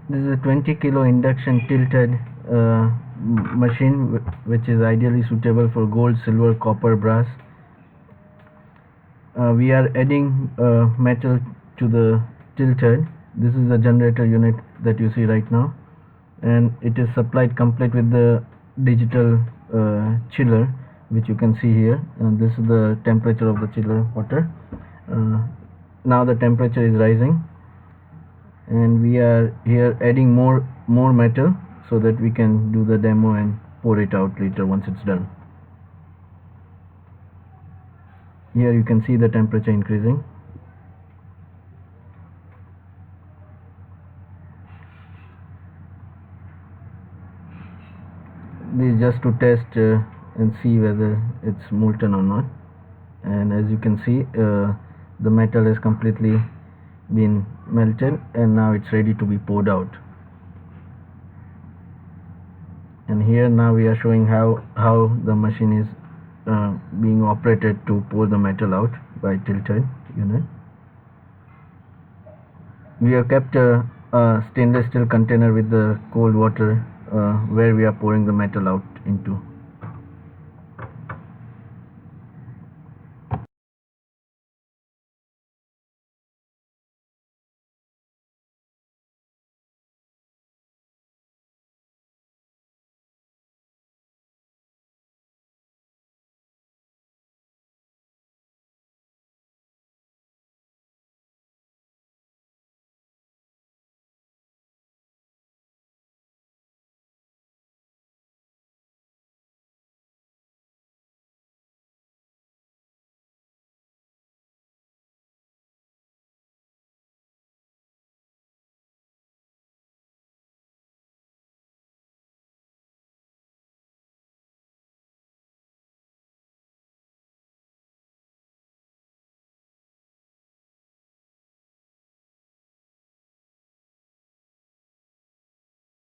This is a 20 kilo induction tilted machine which is ideally suitable for gold, silver, copper, brass. We are adding metal to the tilted. This is the generator unit that you see right now, and it is supplied complete with the digital chiller, which you can see here, and this is the temperature of the chiller water. Now the temperature is rising, and we are here adding more metal so that we can do the demo and pour it out later once it's done. Here you can see the temperature increasing. This is just to test and see whether it's molten or not, and as you can see the metal has completely been melted, and now it's ready to be poured out. And here now we are showing how the machine is being operated to pour the metal out by tilted unit. We have kept a stainless steel container with the cold water where we are pouring the metal out into.